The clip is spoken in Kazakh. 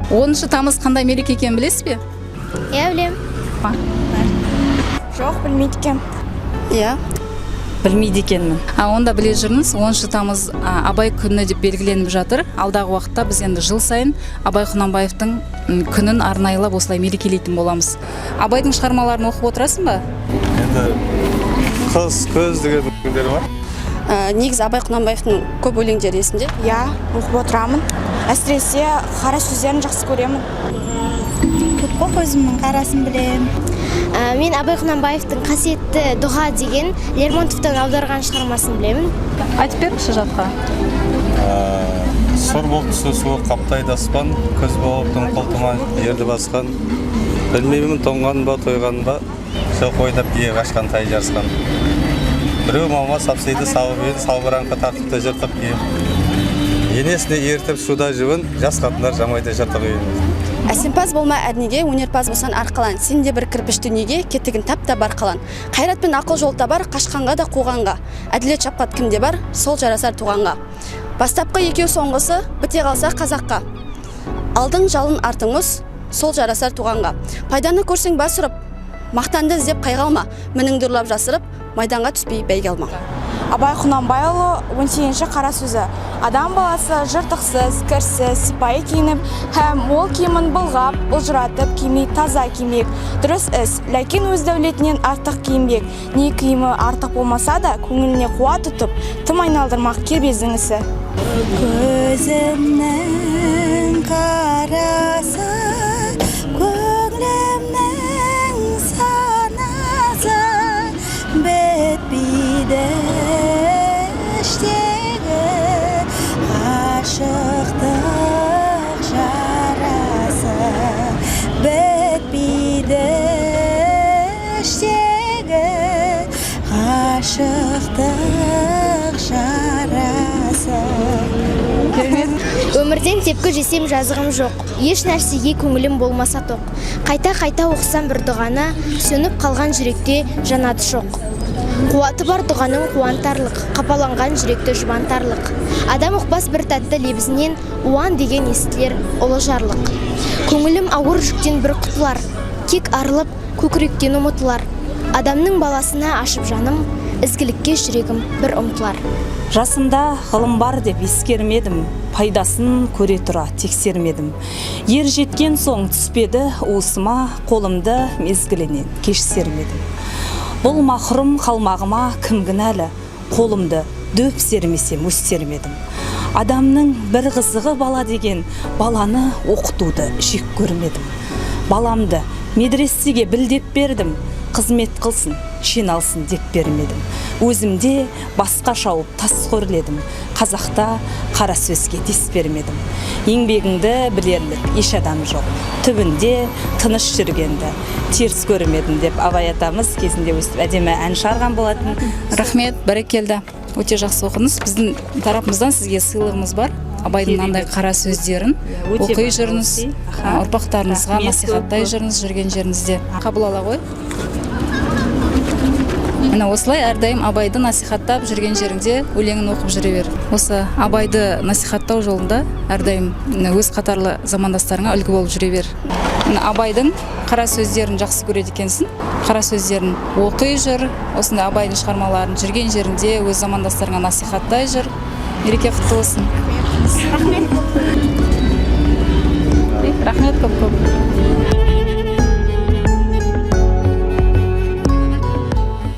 10 тамыз қандай мереке екенін білесіз бе? Иә, білем. Жоқ, білмейді екен. Иә, білмейді екенмін. Онда біле жүріңіз, 10 тамыз Абай күні деп белгіленіп жатыр. Алдағы уақытта біз енді жыл сайын Абай Құнанбаевтың күнін арнайылап осылай мерекелейтін боламыз. Абайдың шығармаларын оқып отырасың ба? Енді қыз көз деген өлеңдері бар. Негізі Абай Құнанбаевтың көп өлеңдері есімде. Иә, оқып отырамын. Әсіресе қара сөздерін жақсы көремін. Көп өзімнің қарасын білем. Мен Абай Құнанбаевтың қасиетті дұға деген Лермонтовтың аударған шығармасын білемін. Айтып беріңізші жатқа. Сұр болып түсі суық қаптайды аспан, көз болып тым қолтыма ерді басқан. Білмеймін тоңған ба, тойған ба, жоқ ойнап бие қашқан тай жарысқан. Біреу мама сапсайды сауымен, салбыраңқы тартыпты жыртып киім. Енесіне ертіп суда жуын, жас қатындар жамайды жыртық үйін. Әсемпаз болма әрнеге, өнерпаз болсан арқалан. Сен де бір кірпіш дүниеге, кетігін тапта бар қалан. Қайрат пен ақыл жолта бар, қашқанға да қуғанға. Әділет шапқат кімде бар, сол жарасар туғанға. Бастапқы екеу соңғысы, біте қалса қазаққа. Алдың жалын артыңыз, сол жарасар туғанға. Пайданы көрсең бас ұрып, мақтанды іздеп қайғалма. Мініңді ұрлап жасырып, майданға түспей бәйге алма. Абай Құнанбайұлы 18-ші қара сөзі. Адам баласы жыртықсыз, кірсіз, сипайы киініп, һәм ол киімін былғап, ұлжыратып кимей таза кимек. Дұрыс іс, ләкин өз дәулетінен артық киінбек. Не киімі артық болмаса да, көңіліне қуат тұтып, тым айналдырмақ кербездің ісі. Көзімнің қарасы, көңілімнің санасы, бітпейді іштегі ғашықтық жарасы, бітпейді іштегі ғашықтық жарасы. Өмірден тепкі жесем жазығым жоқ, еш нәрсеге көңілім болмаса тоқ. Қайта-қайта оқысам бір дұғаны, сөніп қалған жүректе жанаты шоқ. Қуаты бар дұғаның қуантарлық, қапаланған жүректі жұбантарлық. Адам ұқпас бір тәтті лебізінен уан деген естілер ұлы жарлық. Көңілім ауыр жүктен бір құтылар, кек арылып көкіректен ұмытылар. Адамның баласына ашып жаным, ізгілікке жүрегім бір ұмтылар. Жасымда ғылым бар деп ескермедім, пайдасын көре тұра тексермедім. Ер жеткен соң түспеді уысыма, қолымды мезгілінен кешсермедім. Бұл махрұм қалмағыма кім кінәлі, қолымды дөп сермесем өстермедім. Адамның бір қызығы бала деген, баланы оқытуды жек көрмедім. Баламды медресеге білдеп бердім, қызмет қылсын, шеналсын деп бермедім. Өзімде басқа шауып тас қөрледім, қазақта қара сөзге дес бермедім. Еңбегіңді білерлік еш адам жоқ, түбінде тыныш жүргенді теріс көрмедім деп Абай атамыз кезінде өстіп әдемі ән шығарған болатын. Рахмет, бәрекелді. Өте жақсы оқыңыз. Біздің тарапымыздан сізге сыйлығымыз бар. Абайдың мынандай қара сөздерін оқи жүріңіз, ұрпақтарыңызға насихаттай жүріңіз, жүрген жеріңізде. Қабыл ала ғой. Міне осылай әрдайым Абайды насихаттап жүрген жеріңде өлеңін оқып жүре бер. Осы Абайды насихаттау жолында әрдайым өз қатарлы замандастарыңа үлгі болып жүре бер. Абайдың қара сөздерін жақсы көреді екенсің. Қара сөздерін оқи жүр, осында Абайдың шығармаларын жүрген жерінде өз замандастарыңа насихаттай жүр. Мереке құтты болсын. Рахмет.